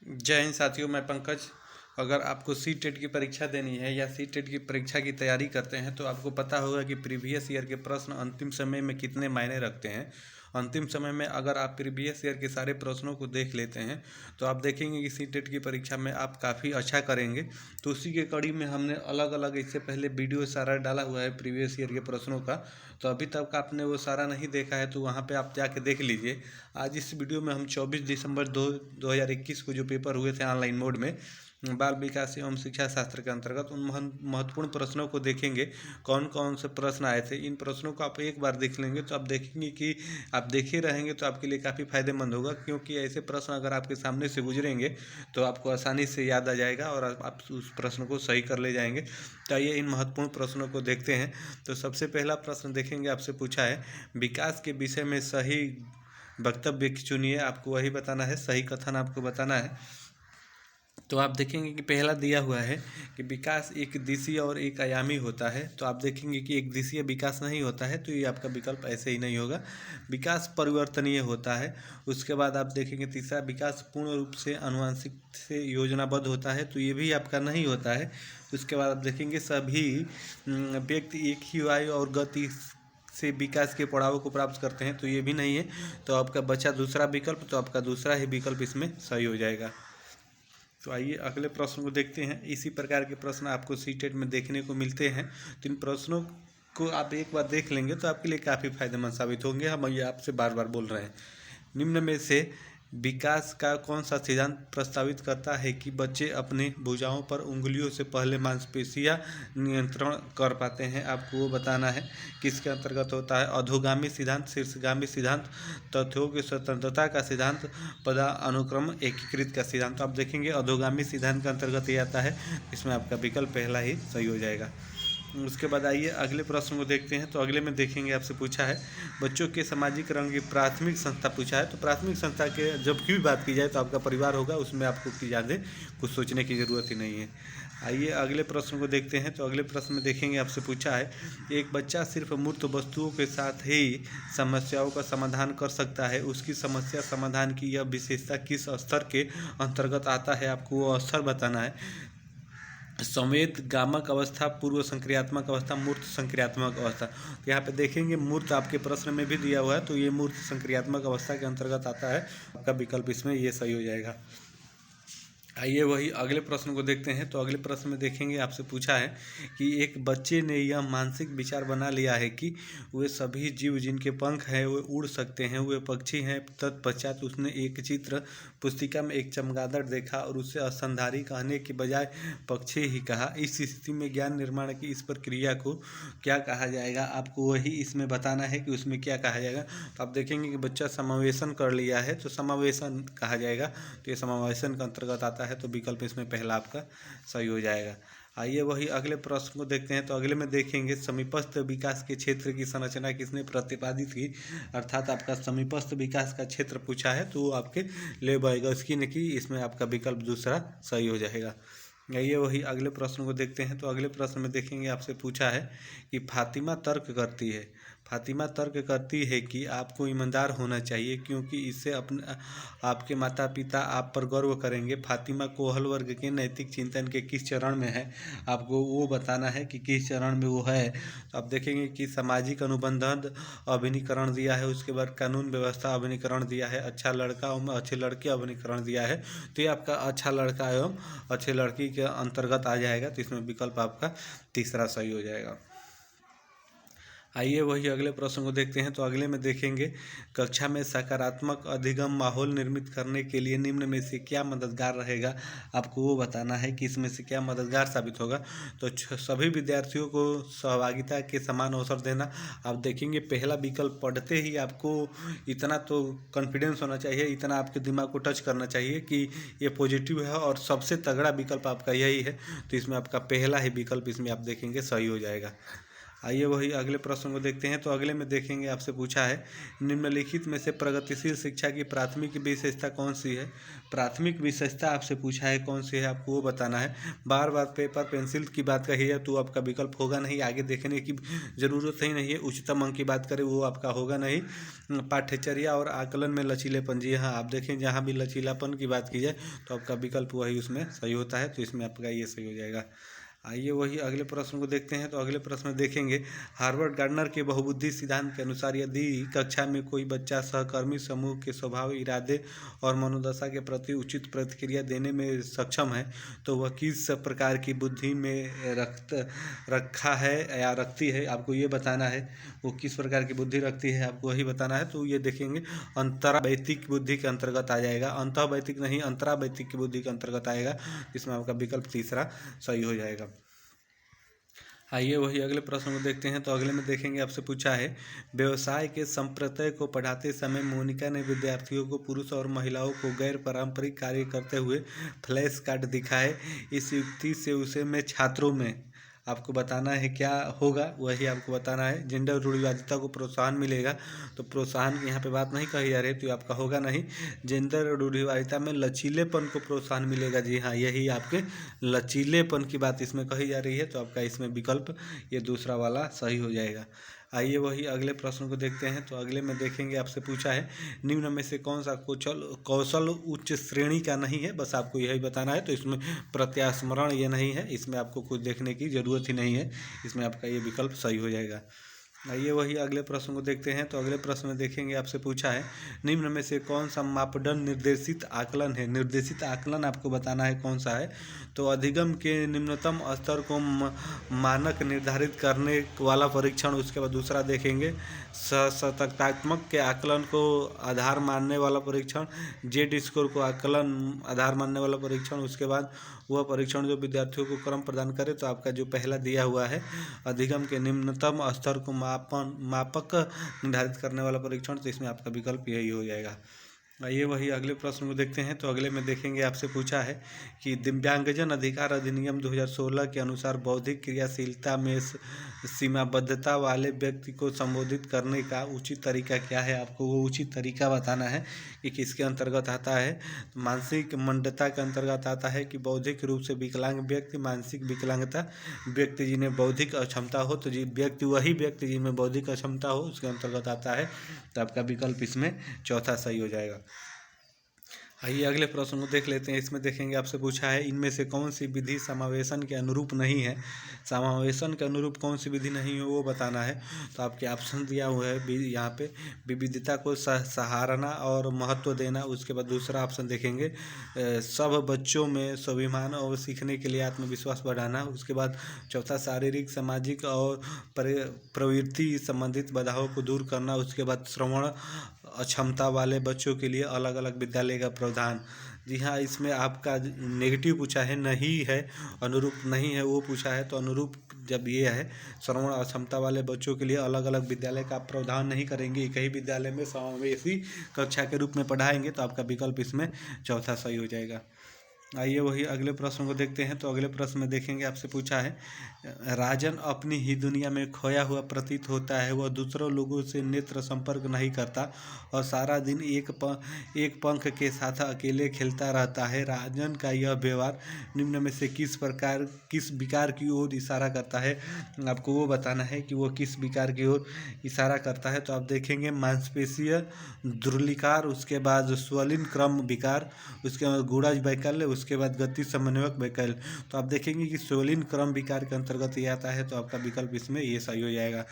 जय हिंद साथियों, मैं पंकज। अगर आपको सी टेट की परीक्षा देनी है या सी टेट की परीक्षा की तैयारी करते हैं तो आपको पता होगा कि प्रीवियस ईयर के प्रश्न अंतिम समय में कितने मायने रखते हैं। अंतिम समय में अगर आप प्रीवियस ईयर के सारे प्रश्नों को देख लेते हैं तो आप देखेंगे कि सी टेट की परीक्षा में आप काफ़ी अच्छा करेंगे। तो उसी के कड़ी में हमने अलग अलग इससे पहले वीडियो सारा डाला हुआ है प्रीवियस ईयर के प्रश्नों का। तो अभी तक आपने वो सारा नहीं देखा है तो वहाँ पे आप जाके देख लीजिए। आज इस वीडियो में हम 24 दिसंबर 2021 को जो पेपर हुए थे ऑनलाइन मोड में बाल विकास एवं शिक्षा शास्त्र के अंतर्गत उन महत्वपूर्ण प्रश्नों को देखेंगे। कौन कौन से प्रश्न आए थे, इन प्रश्नों को आप एक बार देख लेंगे तो आप देखेंगे कि आप देखे रहेंगे तो आपके लिए काफ़ी फायदेमंद होगा, क्योंकि ऐसे प्रश्न अगर आपके सामने से गुजरेंगे तो आपको आसानी से याद आ जाएगा और आप उस प्रश्न को सही कर ले जाएंगे। तो आइए इन महत्वपूर्ण प्रश्नों को देखते हैं। तो सबसे पहला प्रश्न देखेंगे, आपसे पूछा है विकास के विषय में सही वक्तव्य चुनिए। आपको वही बताना है, सही कथन आपको बताना है। तो आप देखेंगे कि पहला दिया हुआ है कि विकास एक दिशीय और एक आयामी होता है। तो आप देखेंगे कि एक दिशीय विकास नहीं होता है, तो ये आपका विकल्प ऐसे ही नहीं होगा। विकास परिवर्तनीय होता है। उसके बाद आप देखेंगे तीसरा, विकास पूर्ण रूप से आनुवंशिक से योजनाबद्ध होता है, तो ये भी आपका नहीं होता है। उसके बाद आप देखेंगे सभी व्यक्ति एक ही आयु और गति से विकास के पड़ाव को प्राप्त करते हैं, तो ये भी नहीं है। तो आपका बचा दूसरा विकल्प, तो आपका दूसरा ही विकल्प इसमें सही हो जाएगा। तो आइए अगले प्रश्न को देखते हैं। इसी प्रकार के प्रश्न आपको सी टेट में देखने को मिलते हैं। तो इन प्रश्नों को आप एक बार देख लेंगे तो आपके लिए काफ़ी फायदेमंद साबित होंगे। हम ये आपसे बार बार बोल रहे हैं। निम्न में से विकास का कौन सा सिद्धांत प्रस्तावित करता है कि बच्चे अपने भुजाओं पर उंगलियों से पहले मांसपेशियां नियंत्रण कर पाते हैं? आपको वो बताना है किसके अंतर्गत होता है। अधोगामी सिद्धांत, शीर्षगामी सिद्धांत, तथ्यों की स्वतंत्रता का सिद्धांत, पदानुक्रम एकीकृत का सिद्धांत। तो आप देखेंगे अधोगामी सिद्धांत के अंतर्गत ये आता है। इसमें आपका विकल्प पहला ही सही हो जाएगा। उसके बाद आइए अगले प्रश्न को देखते हैं। तो अगले में देखेंगे, आपसे पूछा है बच्चों के सामाजिक रंग की प्राथमिक संस्था पूछा है। तो प्राथमिक संस्था के जब की भी बात की जाए तो आपका परिवार होगा, उसमें आपको की ज़्यादा कुछ सोचने की ज़रूरत ही नहीं है। आइए अगले प्रश्न को देखते हैं। तो अगले प्रश्न में देखेंगे, आपसे पूछा है एक बच्चा सिर्फ मूर्त वस्तुओं के साथ ही समस्याओं का समाधान कर सकता है, उसकी समस्या समाधान की यह विशेषता किस स्तर के अंतर्गत आता है? आपको वो स्तर बताना है। संवेद गामक अवस्था, पूर्व संक्रियात्मक अवस्था, मूर्त संक्रियात्मक अवस्था। तो यहाँ पे देखेंगे मूर्त आपके प्रश्न में भी दिया हुआ है, तो ये मूर्त संक्रियात्मक अवस्था के अंतर्गत आता है। आपका विकल्प इसमें ये सही हो जाएगा। आइए वही अगले प्रश्न को देखते हैं। तो अगले प्रश्न में देखेंगे, आपसे पूछा है कि एक बच्चे ने यह मानसिक विचार बना लिया है कि वे सभी जीव जिनके पंख हैं वे उड़ सकते हैं, वे पक्षी हैं। तत्पश्चात उसने एक चित्र पुस्तिका में एक चमगादड़ देखा और उसे स्तनधारी कहने के बजाय पक्षी ही कहा। इस स्थिति में ज्ञान निर्माण की इस प्रक्रिया को क्या कहा जाएगा? आपको वही इसमें बताना है कि उसमें क्या कहा जाएगा। तो आप देखेंगे कि बच्चा समावेशन कर लिया है, तो समावेशन कहा जाएगा। तो ये समावेशन के अंतर्गत आता है, तो विकल्प इसमें पहला आपका सही हो जाएगा। आइए वही अगले प्रश्न को देखते हैं। तो अगले में देखेंगे समीपस्थ विकास के क्षेत्र की संरचना किसने प्रतिपादित की? अर्थात आपका समीपस्थ विकास का क्षेत्र पूछा है, तो वो आपके लेव वाइगोत्स्की ने की। इसमें आपका विकल्प दूसरा सही हो जाएगा। आइए वही अगले प्रश्न को देखते हैं। तो अगले प्रश्न में देखेंगे, आपसे पूछा है कि फातिमा तर्क करती है। फातिमा तर्क करती है कि आपको ईमानदार होना चाहिए, क्योंकि इससे अपने आपके माता पिता आप पर गर्व करेंगे। फातिमा कोहल वर्ग के नैतिक चिंतन के किस चरण में है? आपको वो बताना है कि किस चरण में वो है। तो आप देखेंगे कि सामाजिक अनुबंधन अभिनीकरण दिया है, उसके बाद कानून व्यवस्था अभिनीकरण दिया है, अच्छा लड़का एवं अच्छी लड़की अभिनीकरण दिया है। तो ये आपका अच्छा लड़का एवं अच्छी लड़की के अंतर्गत आ जाएगा। तो इसमें विकल्प आपका तीसरा सही हो जाएगा। आइए वही अगले प्रश्न को देखते हैं। तो अगले में देखेंगे कक्षा में सकारात्मक अधिगम माहौल निर्मित करने के लिए निम्न में से क्या मददगार रहेगा? आपको वो बताना है कि इसमें से क्या मददगार साबित होगा। तो सभी विद्यार्थियों को सहभागिता के समान अवसर देना। आप देखेंगे पहला विकल्प पढ़ते ही आपको इतना तो कॉन्फिडेंस होना चाहिए, इतना आपके दिमाग को टच करना चाहिए कि ये पॉजिटिव है और सबसे तगड़ा विकल्प आपका यही है। तो इसमें आपका पहला ही विकल्प इसमें आप देखेंगे सही हो जाएगा। आइए वही अगले प्रश्न को देखते हैं। तो अगले में देखेंगे, आपसे पूछा है निम्नलिखित में से प्रगतिशील शिक्षा की प्राथमिक विशेषता कौन सी है। प्राथमिक विशेषता आपसे पूछा है कौन सी है, आपको वो बताना है। बार बार पेपर पेंसिल की बात कही है तो आपका विकल्प होगा नहीं, आगे देखने की ज़रूरत ही नहीं है। उच्चतम अंक की बात करें वो आपका होगा नहीं। पाठ्यचर्या और आकलन में लचीलेपन, जी हाँ, आप देखें जहाँ भी लचीलापन की बात की जाए तो आपका विकल्प वही उसमें सही होता है, तो इसमें आपका ये सही हो जाएगा। आइए वही अगले प्रश्न को देखते हैं। तो अगले प्रश्न में देखेंगे, हार्वर्ड गार्डनर के बहुबुद्धि सिद्धांत के अनुसार यदि कक्षा में कोई बच्चा सहकर्मी समूह के स्वभाव, इरादे और मनोदशा के प्रति उचित प्रतिक्रिया देने में सक्षम है तो वह किस प्रकार की बुद्धि में रखा है या रखती है, आपको ये बताना है। वो किस प्रकार की बुद्धि रखती है आपको वही बताना है। तो ये देखेंगे अंतरावैतिक बुद्धि के अंतर्गत आ जाएगा, अंतःवैतिक नहीं अंतरावैतिक की बुद्धि के अंतर्गत आएगा। इसमें आपका विकल्प तीसरा सही हो जाएगा। आइए वही अगले प्रश्न को देखते हैं। तो अगले में देखेंगे, आपसे पूछा है व्यवसाय के संप्रत्यय को पढ़ाते समय मोनिका ने विद्यार्थियों को पुरुष और महिलाओं को गैर पारंपरिक कार्य करते हुए फ्लैश कार्ड दिखाए। इस युक्ति से उसे में छात्रों में आपको बताना है क्या होगा, वही आपको बताना है। जेंडर रूढ़िवादिता को प्रोत्साहन मिलेगा, तो प्रोत्साहन की यहाँ पे बात नहीं कही जा रही, तो आपका होगा नहीं। जेंडर रूढ़िवादिता में लचीलेपन को प्रोत्साहन मिलेगा, जी हाँ, यही आपके लचीलेपन की बात इसमें कही जा रही है, तो आपका इसमें विकल्प ये दूसरा वाला सही हो जाएगा। आइए वही अगले प्रश्न को देखते हैं। तो अगले में देखेंगे, आपसे पूछा है निम्न में से कौन सा कौशल उच्च श्रेणी का नहीं है, बस आपको यही बताना है। तो इसमें प्रत्यास्मरण ये नहीं है, इसमें आपको कुछ देखने की ज़रूरत ही नहीं है, इसमें आपका ये विकल्प सही हो जाएगा। आइए वही अगले प्रश्न को देखते हैं। तो अगले प्रश्न में देखेंगे, आपसे पूछा है निम्न में से कौन सा मापदंड निर्देशित आकलन है। निर्देशित आकलन आपको बताना है कौन सा है। तो अधिगम के निम्नतम स्तर को मानक निर्धारित करने वाला परीक्षण, उसके बाद दूसरा देखेंगे सतर्कात्मक के आकलन को आधार मानने वाला परीक्षण, जेड स्कोर को आकलन आधार मानने वाला परीक्षण, उसके बाद वह परीक्षण जो विद्यार्थियों को क्रम प्रदान करे। तो आपका जो पहला दिया हुआ है अधिगम के निम्नतम स्तर को मापक निर्धारित करने वाला परीक्षण, तो इसमें आपका विकल्प यही हो जाएगा। आइए वही अगले प्रश्न को देखते हैं। तो अगले में देखेंगे, आपसे पूछा है कि दिव्यांगजन अधिकार अधिनियम 2016 के अनुसार बौद्धिक क्रियाशीलता में सीमाबद्धता वाले व्यक्ति को संबोधित करने का उचित तरीका क्या है, आपको वो उचित तरीका बताना है कि किसके अंतर्गत आता है। मानसिक मंदता के अंतर्गत आता है कि बौद्धिक रूप से विकलांग व्यक्ति, मानसिक विकलांगता व्यक्ति जिन्हें बौद्धिक अक्षमता हो, तो वही व्यक्ति जिनमें बौद्धिक अक्षमता हो उसके अंतर्गत आता है, तो आपका विकल्प इसमें चौथा सही हो जाएगा। आइए अगले प्रश्न को देख लेते हैं। इसमें देखेंगे, आपसे पूछा है इनमें से कौन सी विधि समावेशन के अनुरूप नहीं है। समावेशन के अनुरूप कौन सी विधि नहीं है वो बताना है। तो आपके ऑप्शन दिया हुआ है यहाँ पे, विविधता को सहारना और महत्व देना। उसके बाद दूसरा ऑप्शन देखेंगे सब बच्चों में स्वाभिमान और सीखने के लिए आत्मविश्वास बढ़ाना। उसके बाद चौथा शारीरिक, सामाजिक और प्रवृत्ति संबंधित बाधाओं को दूर करना। उसके बाद श्रवण अक्षमता वाले बच्चों के लिए अलग अलग विद्यालय का प्रावधान। जी हाँ, इसमें आपका नेगेटिव पूछा है, नहीं है, अनुरूप नहीं है वो पूछा है। तो अनुरूप जब ये है श्रवण अक्षमता वाले बच्चों के लिए अलग अलग विद्यालय का प्रावधान नहीं करेंगे, एक ही विद्यालय में समावेशी कक्षा के रूप में पढ़ाएंगे, तो आपका विकल्प इसमें चौथा सही हो जाएगा। आइए वही अगले प्रश्न को देखते हैं। तो अगले प्रश्न में देखेंगे, आपसे पूछा है राजन अपनी ही दुनिया में खोया हुआ प्रतीत होता है। वह दूसरों लोगों से नेत्र संपर्क नहीं करता और सारा दिन एक पंख के साथ अकेले खेलता रहता है। राजन का यह व्यवहार निम्न में से किस विकार की ओर इशारा करता है, आपको वो बताना है कि वो किस विकार की ओर इशारा करता है। तो आप देखेंगे मांसपेशीय ध्रुलीकार, उसके बाद स्वलिन क्रम विकार, उसके बाद गुड़ज वैकल्य, उसके बाद गति समन्वयक वैकल्य। तो आप देखेंगे कि स्वलिन क्रम विकार के अंतर्गत ये आता है, तो आपका विकल्प इसमें ये सही हो जाएगा।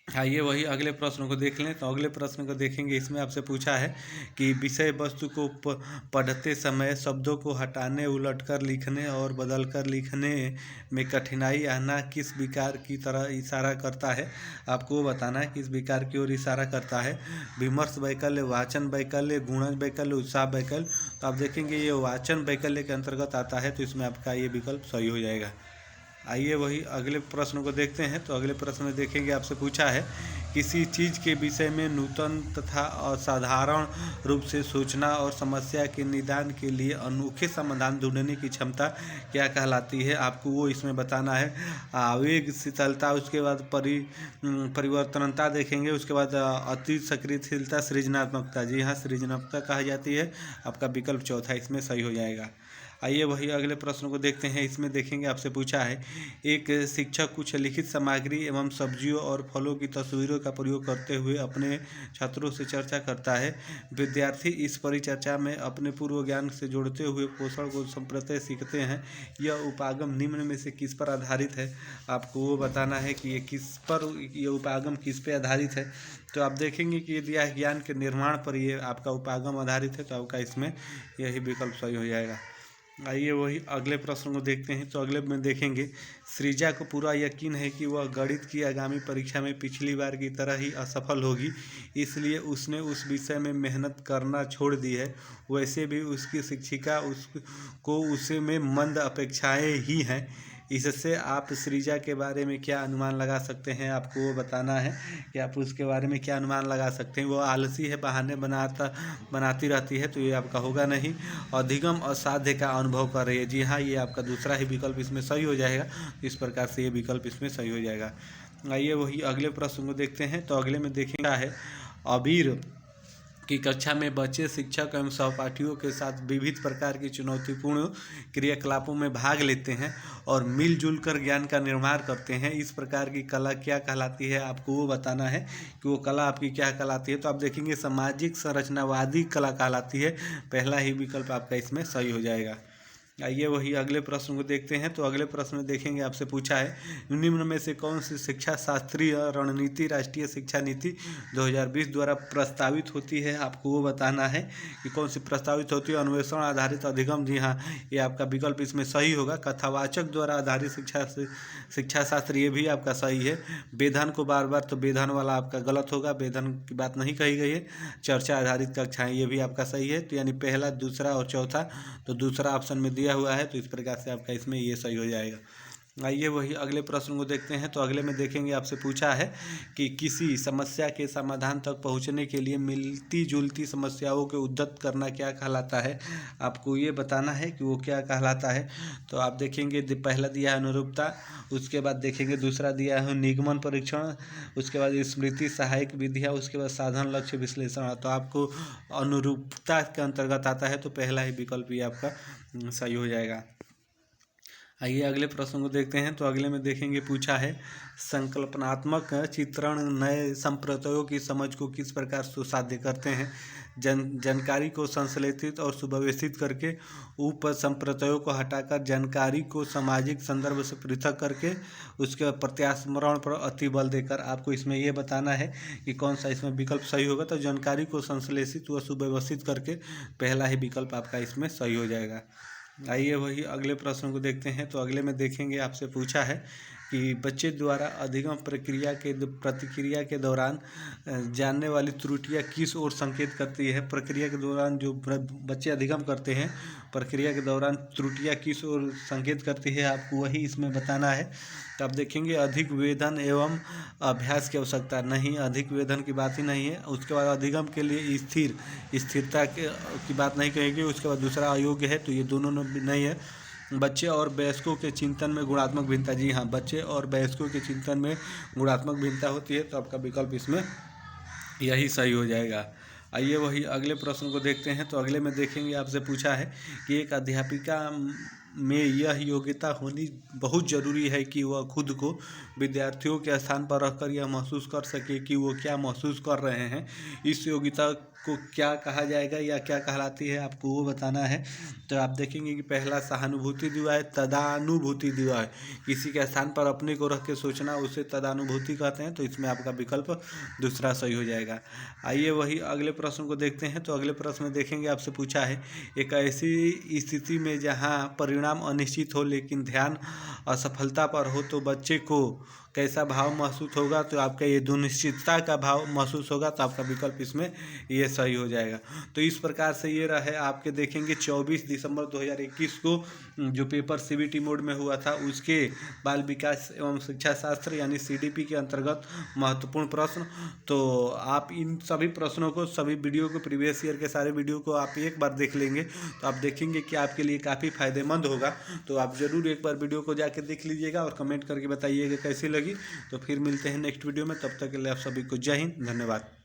आइए वही अगले प्रश्न को देख लें। तो अगले प्रश्न को देखेंगे, इसमें आपसे पूछा है कि विषय वस्तु को पढ़ते समय शब्दों को हटाने, उलटकर लिखने और बदलकर लिखने में कठिनाई आना किस विकार की तरह इशारा करता है, आपको बताना है किस विकार की ओर इशारा करता है। विमर्श वैकल्य, वाचन वैकल्य, गुणज वैकल्य, उत्साह वैकल्य। तो आप देखेंगे ये वाचन वैकल्य के अंतर्गत आता है, तो इसमें आपका ये विकल्प सही हो जाएगा। आइए वही अगले प्रश्न को देखते हैं। तो अगले प्रश्न में देखेंगे, आपसे पूछा है किसी चीज़ के विषय में नूतन तथा असाधारण रूप से सोचना और समस्या के निदान के लिए अनोखे समाधान ढूंढने की क्षमता क्या कहलाती है, आपको वो इसमें बताना है। आवेग, शीतलता, उसके बाद परिवर्तनता देखेंगे, उसके बाद अति सक्रियशीलता, सृजनात्मकता। जी हाँ, सृजनात्मकता कहा जाती है। आपका विकल्प चौथा इसमें सही हो जाएगा। आइए वही अगले प्रश्न को देखते हैं। इसमें देखेंगे, आपसे पूछा है, एक शिक्षक कुछ लिखित सामग्री एवं सब्जियों और फलों की तस्वीरों का प्रयोग करते हुए अपने छात्रों से चर्चा करता है। विद्यार्थी इस परिचर्चा में अपने पूर्व ज्ञान से जोड़ते हुए पोषण को संप्रत्यय सीखते हैं। यह उपागम निम्न में से किस पर आधारित है, आपको वो बताना है कि ये उपागम किस पे आधारित है। तो आप देखेंगे कि यदि यह ज्ञान के निर्माण पर ये आपका उपागम आधारित है तो आपका इसमें यही विकल्प सही हो जाएगा। आइए वही अगले प्रश्न को देखते हैं। तो अगले में देखेंगे, सृजा को पूरा यकीन है कि वह गणित की आगामी परीक्षा में पिछली बार की तरह ही असफल होगी, इसलिए उसने उस विषय में मेहनत करना छोड़ दी है। वैसे भी उसकी शिक्षिका उसको उसे में मंद अपेक्षाएं ही हैं। इससे आप सृजा के बारे में क्या अनुमान लगा सकते हैं, आपको वो बताना है कि आप उसके बारे में क्या अनुमान लगा सकते हैं। वो आलसी है, बहाने बनाती रहती है, तो ये आपका होगा नहीं। अधिगम असाध्य का अनुभव कर रही है। जी हाँ, ये आपका दूसरा ही विकल्प इसमें सही हो जाएगा। इस प्रकार से ये विकल्प इसमें सही हो जाएगा। आइए वही अगले प्रश्न को देखते हैं। तो अगले में देखेंगे है, अबीर की कक्षा में बच्चे शिक्षक एवं सहपाठियों के साथ विविध प्रकार की चुनौतीपूर्ण क्रियाकलापों में भाग लेते हैं और मिलजुल कर ज्ञान का निर्माण करते हैं। इस प्रकार की कला क्या कहलाती है, आपको वो बताना है कि वो कला आपकी क्या कहलाती है। तो आप देखेंगे सामाजिक संरचनावादी कला कहलाती है। पहला ही विकल्प आपका इसमें सही हो जाएगा। आइए वही अगले प्रश्न को देखते हैं। तो अगले प्रश्न में देखेंगे, आपसे पूछा है, निम्न में से कौन सी शिक्षा शास्त्रीय रणनीति राष्ट्रीय शिक्षा नीति 2020 द्वारा प्रस्तावित होती है, आपको वो बताना है कि कौन सी प्रस्तावित होती है। अन्वेषण आधारित अधिगम, जी हाँ, ये आपका विकल्प इसमें सही होगा। कथावाचक द्वारा आधारित शिक्षा शास्त्र, ये भी आपका सही है। वेधन को बार बार, तो वेधन वाला आपका गलत होगा, वेधन की बात नहीं कही गई है। चर्चा आधारित कक्षाएँ, ये भी आपका सही है। तो यानी पहला, दूसरा और चौथा, तो दूसरा ऑप्शन में हुआ है, तो इस प्रकार से आपका इसमें ये सही हो जाएगा। आइए वही अगले प्रश्न को देखते हैं। तो अगले में देखेंगे, आपसे पूछा है कि किसी समस्या के समाधान तक पहुंचने के लिए मिलती जुलती समस्याओं के उद्धत करना क्या कहलाता है, आपको ये बताना है कि वो क्या कहलाता है। तो आप देखेंगे, पहला दिया है अनुरूपता, उसके बाद देखेंगे दूसरा दिया है निगमन परीक्षण, उसके बाद स्मृति सहायक विधियाँ, उसके बाद साधन लक्ष्य विश्लेषण। तो आपको अनुरूपता के अंतर्गत आता है, तो पहला ही विकल्प ये आपका सही हो जाएगा। आइए अगले प्रश्न को देखते हैं। तो अगले में देखेंगे, पूछा है, संकल्पनात्मक चित्रण नए संप्रदायों की समझ को किस प्रकार सुसाध्य करते हैं। जानकारी को संश्लेषित और सुव्यवस्थित करके, उप संप्रदायों को हटाकर जानकारी को सामाजिक संदर्भ से पृथक करके, उसके प्रत्यास्मरण पर अति बल देकर। आपको इसमें यह बताना है कि कौन सा इसमें विकल्प सही होगा। तो जानकारी को संश्लेषित व सुव्यवस्थित करके, पहला ही विकल्प आपका इसमें सही हो जाएगा। आइए वही अगले प्रश्न को देखते हैं। तो अगले में देखेंगे, आपसे पूछा है कि बच्चे द्वारा अधिगम प्रतिक्रिया के दौरान जानने वाली त्रुटियां किस ओर संकेत करती है। प्रक्रिया के दौरान जो बच्चे अधिगम करते हैं, प्रक्रिया के दौरान त्रुटियां किस ओर संकेत करती है, आपको वही इसमें बताना है। तो आप देखेंगे, अधिक वेधन एवं अभ्यास की आवश्यकता नहीं, अधिक वेधन की बात ही नहीं है। उसके बाद अधिगम के लिए स्थिरता की बात नहीं कहेंगे। उसके बाद दूसरा अयोग्य है, तो ये दोनों नहीं है। बच्चे और वयस्कों के चिंतन में गुणात्मक भिन्नता, जी हाँ, बच्चे और वयस्कों के चिंतन में गुणात्मक भिन्नता होती है, तो आपका विकल्प इसमें यही सही हो जाएगा। आइए वही अगले प्रश्न को देखते हैं। तो अगले में देखेंगे, आपसे पूछा है कि एक अध्यापिका में यह योग्यता होनी बहुत ज़रूरी है कि वह खुद को विद्यार्थियों के स्थान पर रखकर यह महसूस कर सके कि वो क्या महसूस कर रहे हैं। इस योग्यता को क्या कहा जाएगा या क्या कहलाती है, आपको वो बताना है। तो आप देखेंगे कि पहला सहानुभूति दिवा है, तदानुभूति दिवा है। किसी के स्थान पर अपने को रख के सोचना, उसे तदानुभूति कहते हैं। तो इसमें आपका विकल्प दूसरा सही हो जाएगा। आइए वही अगले प्रश्न को देखते हैं। तो अगले प्रश्न में देखेंगे, आपसे पूछा है, एक ऐसी स्थिति में जहाँ परिणाम अनिश्चित हो लेकिन ध्यान असफलता पर हो, तो बच्चे को कैसा भाव महसूस होगा, तो आपका ये दुनिश्चितता का भाव महसूस होगा, तो आपका विकल्प इसमें ये सही हो जाएगा। तो इस प्रकार से ये रहे आपके देखेंगे 24 दिसंबर 2021 को जो पेपर सीबीटी मोड में हुआ था उसके बाल विकास एवं शिक्षा शास्त्र यानी सीडीपी के अंतर्गत महत्वपूर्ण प्रश्न। तो आप इन सभी प्रश्नों को, सभी वीडियो को, प्रीवियस ईयर के सारे वीडियो को आप एक बार देख लेंगे तो आप देखेंगे कि आपके लिए काफ़ी फायदेमंद होगा। तो आप ज़रूर एक बार वीडियो को जाके देख लीजिएगा और कमेंट करके बताइएगा कैसी लगी। तो फिर मिलते हैं नेक्स्ट वीडियो में, तब तक के लिए आप सभी को जय हिंद, धन्यवाद।